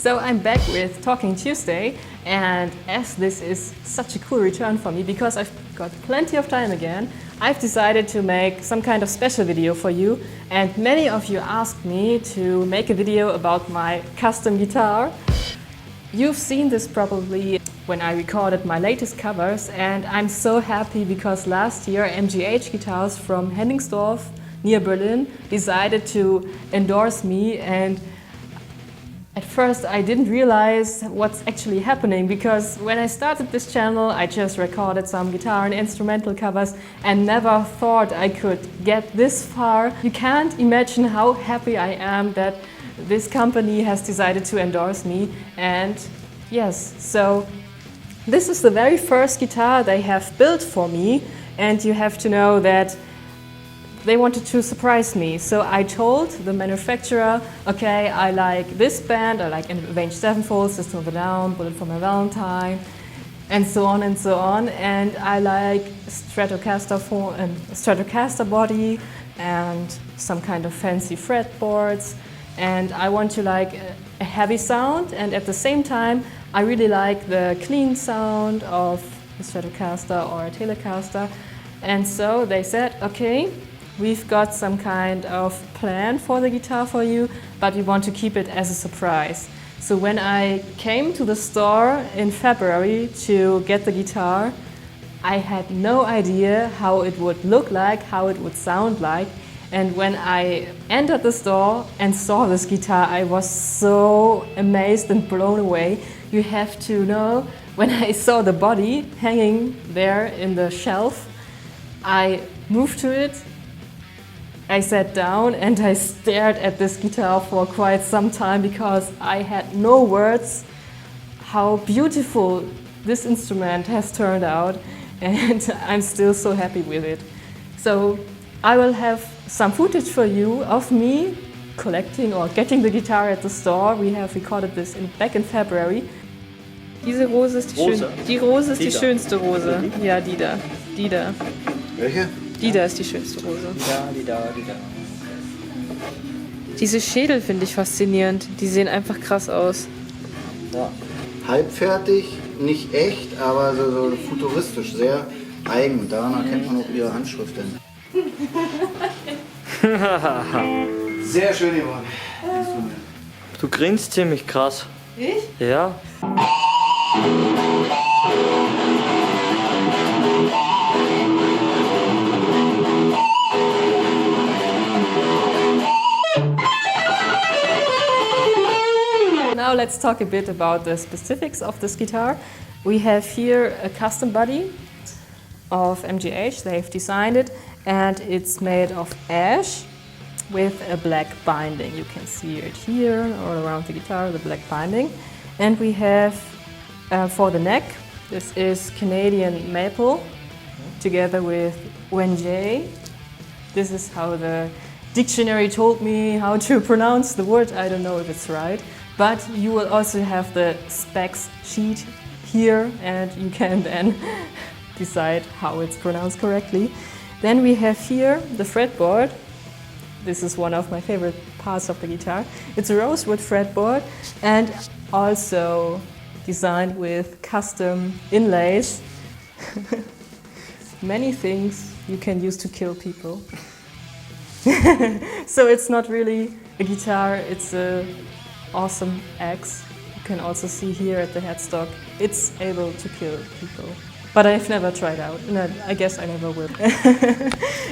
So I'm back with Talking Tuesday, and as this is such a cool return for me because I've got plenty of time again, I've decided to make some kind of special video for you, and many of you asked me to make a video about my custom guitar. You've seen this probably when I recorded my latest covers, and I'm so happy because last year MGH Guitars from Hennigsdorf near Berlin decided to endorse me, and at first I didn't realize what's actually happening because when I started this channel I just recorded some guitar and instrumental covers and never thought I could get this far. You can't imagine how happy I am that this company has decided to endorse me, and yes, so this is the very first guitar they have built for me, and you have to know that they wanted to surprise me. So I told the manufacturer, okay, I like this band, I like Wenge 7-fold, System of a Down, Bullet for My Valentine, and so on and so on. And I like Stratocaster body and some kind of fancy fretboards. And I want to like a heavy sound, and at the same time I really like the clean sound of a Stratocaster or a Telecaster. And so they said, okay, we've got some kind of plan for the guitar for you, but we want to keep it as a surprise. So when I came to the store in February to get the guitar, I had no idea how it would look like, how it would sound like. And when I entered the store and saw this guitar, I was so amazed and blown away. You have to know, when I saw the body hanging there in the shelf, I moved to it, I sat down and I stared at this guitar for quite some time because I had no words how beautiful this instrument has turned out, and I'm still so happy with it. So I will have some footage for you of me collecting or getting the guitar at the store. We have recorded this back in February. Diese Rose ist die Rose ist die schönste Rose. Ja, die da. Die da. Welche? Die da ist die schönste Rose. Die da. Diese Schädel finde ich faszinierend. Die sehen einfach krass aus. Ja. Halbfertig, nicht echt, aber so futuristisch, sehr eigen. Daran erkennt man auch ihre Handschriften. Sehr schön geworden. Du grinst ziemlich krass. Ich? Ja. Now let's talk a bit about the specifics of this guitar. We have here a custom body of MGH. They've designed it, and it's made of ash with a black binding. You can see it here all around the guitar, the black binding. And we have for the neck, this is Canadian Maple together with Wenge. This is how the dictionary told me how to pronounce the word. I don't know if it's right. But you will also have the specs sheet here, and you can then decide how it's pronounced correctly. Then we have here the fretboard. This is one of my favorite parts of the guitar. It's a rosewood fretboard and also designed with custom inlays. Many things you can use to kill people. So it's not really a guitar, it's a awesome axe. You can also see here at the headstock, it's able to kill people. But I've never tried out, and I guess I never will.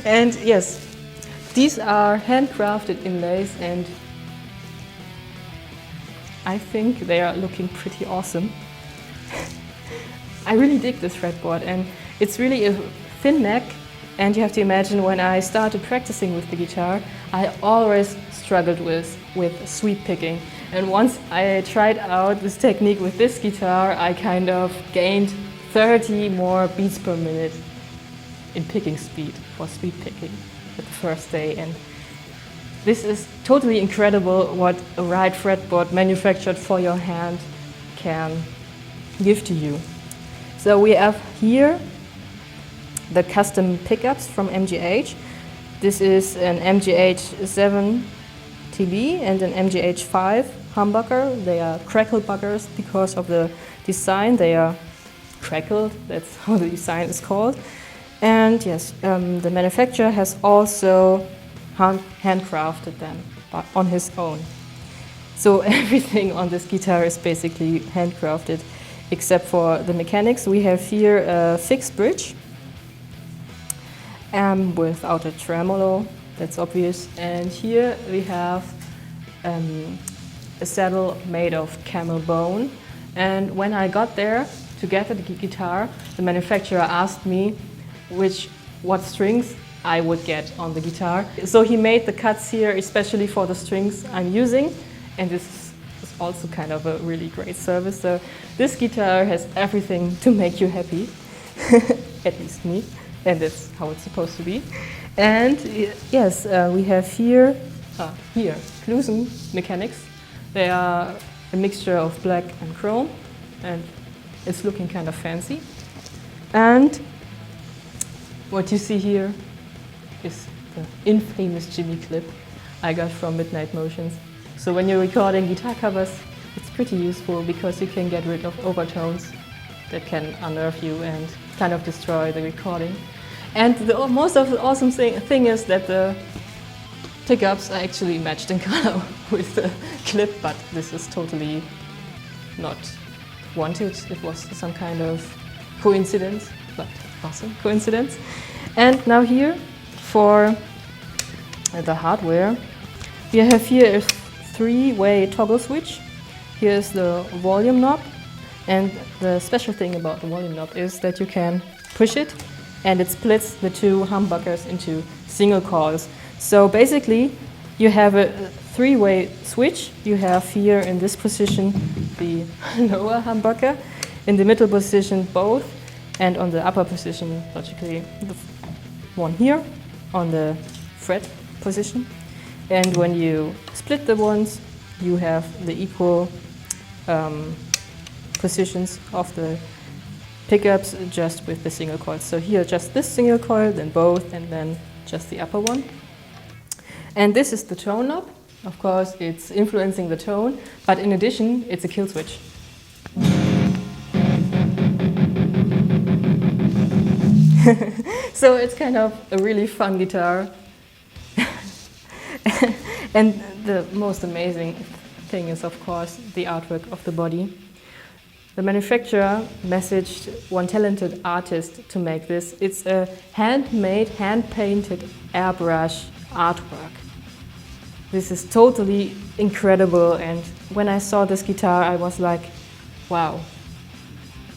And yes, these are handcrafted inlays, and I think they are looking pretty awesome. I really dig this fretboard, and it's really a thin neck. And you have to imagine, when I started practicing with the guitar, I always struggled with sweep picking. And once I tried out this technique with this guitar, I kind of gained 30 more beats per minute in picking speed for sweep picking at the first day. And this is totally incredible what a right fretboard manufactured for your hand can give to you. So we have here the custom pickups from MGH. This is an MGH 7 TB and an MGH 5 humbucker. They are Cracklebuckers because of the design. They are crackled, that's how the design is called. And yes, the manufacturer has also handcrafted them on his own. So everything on this guitar is basically handcrafted, except for the mechanics. We have here a fixed bridge without a tremolo, that's obvious. And here we have a saddle made of camel bone. And when I got there to get the guitar, the manufacturer asked me what strings I would get on the guitar. So he made the cuts here especially for the strings I'm using, and this is also kind of a really great service. So this guitar has everything to make you happy, at least me, and that's how it's supposed to be. And yes, we have here Kluson mechanics. They are a mixture of black and chrome, and it's looking kind of fancy. And what you see here is the infamous Jimmy clip I got from Midnight Motions. So when you're recording guitar covers, it's pretty useful because you can get rid of overtones that can unnerve you and kind of destroy the recording. And the most of the awesome thing is that the pickups are actually matched in color with the clip, but this is totally not wanted. It was some kind of coincidence, but awesome coincidence. And now here for the hardware, we have here a three-way toggle switch. Here's the volume knob, and the special thing about the volume knob is that you can push it and it splits the two humbuckers into single coils. So basically you have a three-way switch. You have here in this position the lower humbucker, in the middle position both, and on the upper position, logically, the one here on the fret position. And when you split the ones, you have the equal positions of the pickups just with the single coils. So here just this single coil, then both, and then just the upper one. And this is the tone knob. Of course, it's influencing the tone, but in addition, it's a kill switch. So it's kind of a really fun guitar. And the most amazing thing is, of course, the artwork of the body. The manufacturer messaged one talented artist to make this. It's a handmade, hand-painted airbrush artwork. This is totally incredible, and when I saw this guitar I was like, wow,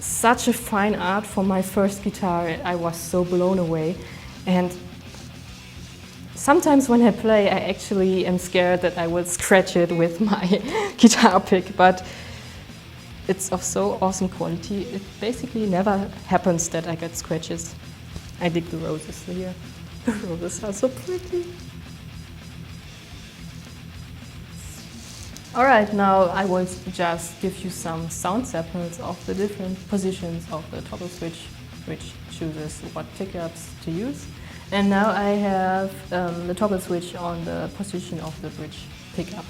such a fine art for my first guitar. I was so blown away. And sometimes when I play I actually am scared that I will scratch it with my guitar pick, but it's of so awesome quality. It basically never happens that I get scratches. I dig the roses here. The roses are so pretty. Alright, now I will just give you some sound samples of the different positions of the toggle switch, which chooses what pickups to use. And now I have the toggle switch on the position of the bridge pickup.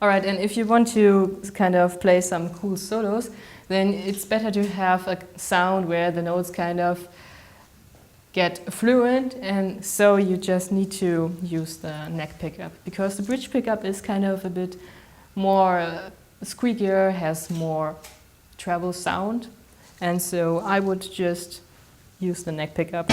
Alright, and if you want to kind of play some cool solos, then it's better to have a sound where the notes kind of get fluent, and so you just need to use the neck pickup, because the bridge pickup is kind of a bit more squeakier, has more treble sound, and so I would just use the neck pickup.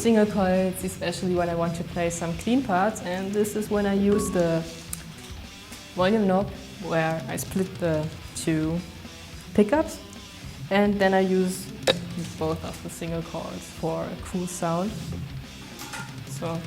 single coils, especially when I want to play some clean parts, and this is when I use the volume knob where I split the two pickups, and then I use both of the single coils for a cool sound. So.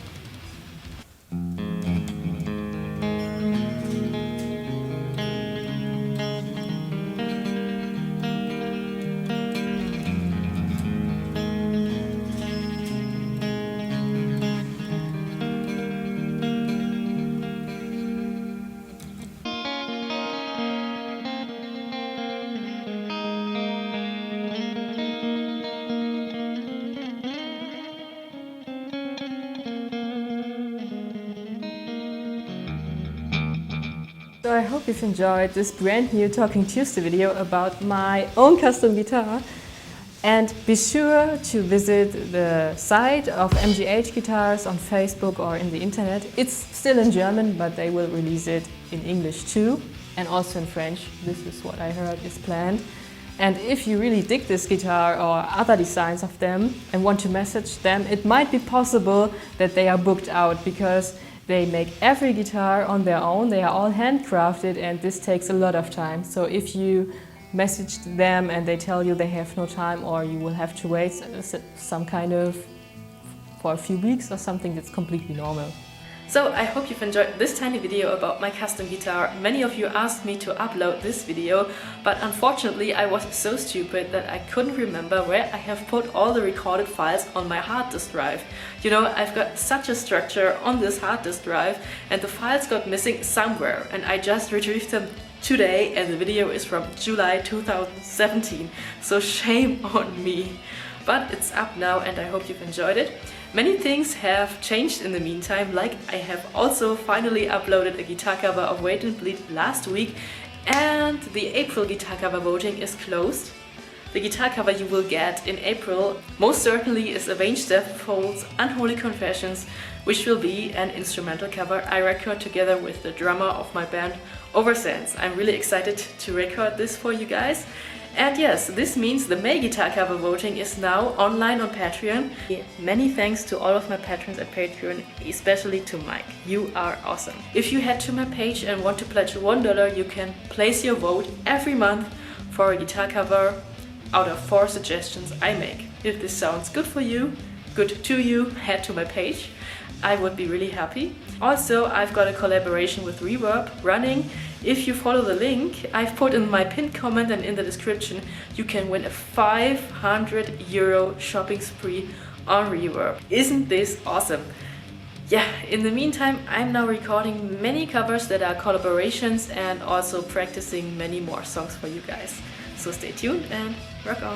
So I hope you've enjoyed this brand new Talking Tuesday video about my own custom guitar. And be sure to visit the site of MGH Guitars on Facebook or in the internet. It's still in German, but they will release it in English too, and also in French. This is what I heard is planned. And if you really dig this guitar or other designs of them and want to message them, it might be possible that they are booked out, because they make every guitar on their own. They are all handcrafted, and this takes a lot of time. So if you message them and they tell you they have no time, or you will have to wait some kind of for a few weeks or something, that's completely normal. So I hope you've enjoyed this tiny video about my custom guitar. Many of you asked me to upload this video, but unfortunately I was so stupid that I couldn't remember where I have put all the recorded files on my hard disk drive. You know, I've got such a structure on this hard disk drive, and the files got missing somewhere, and I just retrieved them today, and the video is from July 2017, so shame on me. But it's up now, and I hope you've enjoyed it. Many things have changed in the meantime, like I have also finally uploaded a guitar cover of Wait and Bleed last week, and the April guitar cover voting is closed. The guitar cover you will get in April most certainly is Avenged Deathfold's Unholy Confessions, which will be an instrumental cover I record together with the drummer of my band Oversense. I'm really excited to record this for you guys. And yes, this means the May guitar cover voting is now online on Patreon. Many thanks to all of my patrons at Patreon, especially to Mike. You are awesome. If you head to my page and want to pledge $1, you can place your vote every month for a guitar cover out of 4 suggestions I make. If this sounds good for you, good to you, head to my page. I would be really happy. Also, I've got a collaboration with Reverb running. If you follow the link I've put in my pinned comment and in the description, you can win a €500 shopping spree on Reverb. Isn't this awesome? Yeah, in the meantime, I'm now recording many covers that are collaborations and also practicing many more songs for you guys. So stay tuned and rock on!